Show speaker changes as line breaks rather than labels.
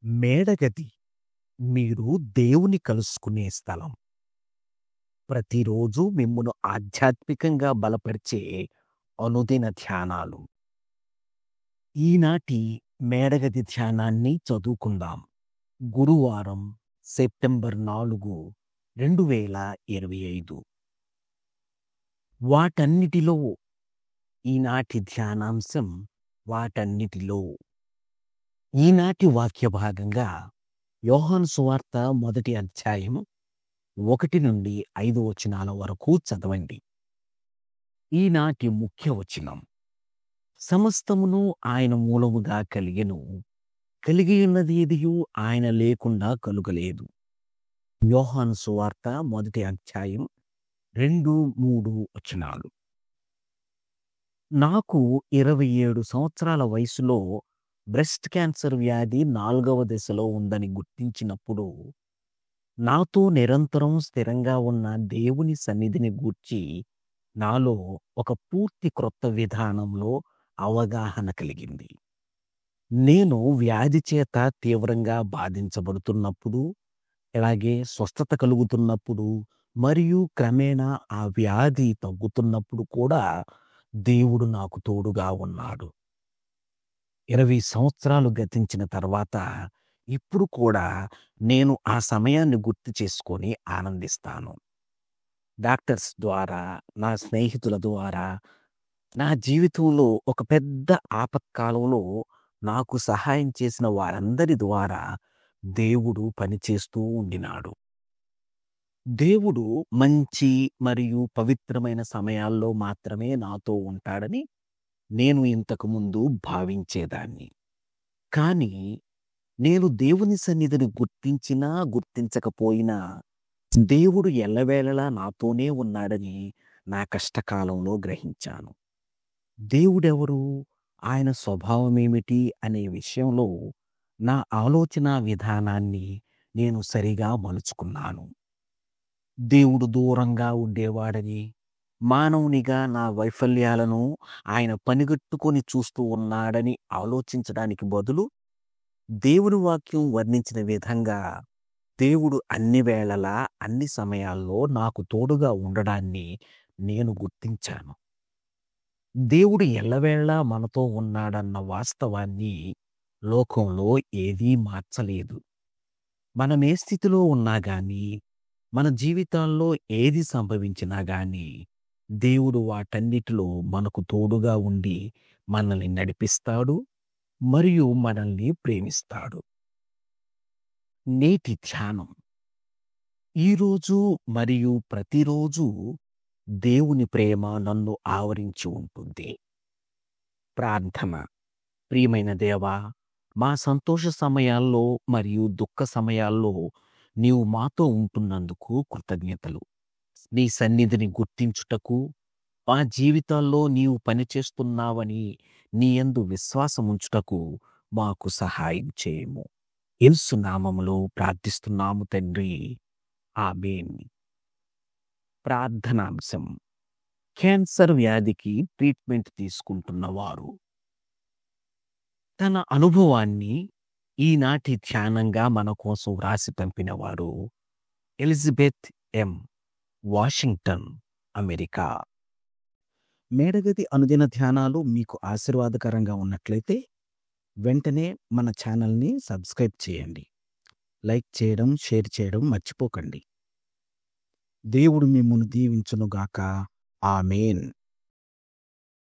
మేడగది మీరు దేవుని కలుసుకునే స్థలం. ప్రతిరోజు మిమ్మును ఆధ్యాత్మికంగా బలపరిచే అనుదిన ధ్యానాలు. ఈనాటి మేడగది ధ్యానాన్ని చదువుకుందాం. గురువారం సెప్టెంబర్ 4, 2025. వాటన్నిటిలో ఈనాటి ధ్యానాంశం వాటన్నిటిలో. ఈనాటి వాక్య భాగంగా యోహాను సువార్త 1 అధ్యాయం 1 నుండి 5 వచనాల వరకు చదవండి. ఈనాటి ముఖ్య వచనం: సమస్తమును ఆయన మూలముగా కలిగెను, కలిగియున్నదేదియు ఆయన లేకుండా కలుగలేదు. యోహాను సువార్త 1 అధ్యాయం 2, 3 వచనాలు. నాకు 27 సంవత్సరాల వయసులో బ్రెస్ట్ క్యాన్సర్ వ్యాధి 4వ దశలో ఉందని గుర్తించినప్పుడు నాతో నిరంతరం స్థిరంగా ఉన్న దేవుని సన్నిధిని గూర్చి నాలో ఒక పూర్తి క్రొత్త విధానంలో అవగాహన కలిగింది. నేను వ్యాధి చేత తీవ్రంగా బాధించబడుతున్నప్పుడు, అలాగే స్వస్థత కలుగుతున్నప్పుడు మరియు క్రమేణా ఆ వ్యాధి తగ్గుతున్నప్పుడు కూడా దేవుడు నాకు తోడుగా ఉన్నాడు. 20 సంవత్సరాలు గతించిన తర్వాత ఇప్పుడు కూడా నేను ఆ సమయాన్ని గుర్తు చేసుకొని ఆనందిస్తాను. డాక్టర్స్ ద్వారా, నా స్నేహితుల ద్వారా, నా జీవితంలో ఒక పెద్ద ఆపత్కాలంలో నాకు సహాయం చేసిన వారందరి ద్వారా దేవుడు పనిచేస్తూ ఉండినాడు. దేవుడు మంచి మరియు పవిత్రమైన సమయాల్లో మాత్రమే నాతో ఉంటాడని నేను ఇంతకుముందు భావించేదాన్ని. కానీ నేను దేవుని సన్నిధిని గుర్తించినా గుర్తించకపోయినా దేవుడు ఎల్లవేళలా నాతోనే ఉన్నాడని నా కష్టకాలంలో గ్రహించాను. దేవుడెవరు, ఆయన స్వభావమేమిటి అనే విషయంలో నా ఆలోచన విధానాన్ని నేను సరిగా మలుచుకున్నాను. దేవుడు దూరంగా ఉండేవాడని, మానవునిగా నా వైఫల్యాలను ఆయన పనిగట్టుకొని చూస్తూ ఉన్నాడని ఆలోచించడానికి బదులు, దేవుని వాక్యం వర్ణించిన విధంగా దేవుడు అన్ని వేళలా అన్ని సమయాల్లో నాకు తోడుగా ఉండడాన్ని నేను గుర్తించాను. దేవుడు ఎల్లవేళలా మనతో ఉన్నాడన్న వాస్తవాన్ని లోకంలో ఏదీ మార్చలేదు. మనం ఏ స్థితిలో ఉన్నా గానీ, మన జీవితాల్లో ఏది సంభవించినా గానీ, దేవుడు వాటన్నిటిలో మనకు తోడుగా ఉండి మనల్ని నడిపిస్తాడు మరియు మనల్ని ప్రేమిస్తాడు. నేటి ధ్యానం: ఈరోజు మరియు ప్రతిరోజు దేవుని ప్రేమ నన్ను ఆవరించి ఉంటుంది. ప్రార్థన: ప్రియమైన దేవా, మా సంతోష సమయాల్లో మరియు దుఃఖ సమయాల్లో నీవు మాతో ఉంటున్నందుకు కృతజ్ఞతలు. నీ సన్నిధిని గుర్తించుటకు, మా జీవితాల్లో నీవు పనిచేస్తున్నావని నీ యందు విశ్వాసముంచుటకు మాకు సహాయం చేయము. యేసు నామములో ప్రార్థిస్తున్నాము తండ్రి, ఆమేన్. ప్రార్థనాంశం: క్యాన్సర్ వ్యాధికి ట్రీట్మెంట్ తీసుకుంటున్నవారు. తన అనుభవాన్ని ఈనాటి ధ్యానంగా మన కోసం వ్రాసి పంపినవారు ఎలిజబెత్ ఎం, వాషింగ్టన్, అమెరికా. మేడగది అనుదిన ధ్యానాలు మీకు ఆశీర్వాదకరంగా ఉన్నట్లయితే వెంటనే మన ఛానల్ని సబ్స్క్రైబ్ చేయండి. లైక్ చేయడం, షేర్ చేయడం మర్చిపోకండి. దేవుడు మిమ్మును దీవించునుగాక. ఆమేన్.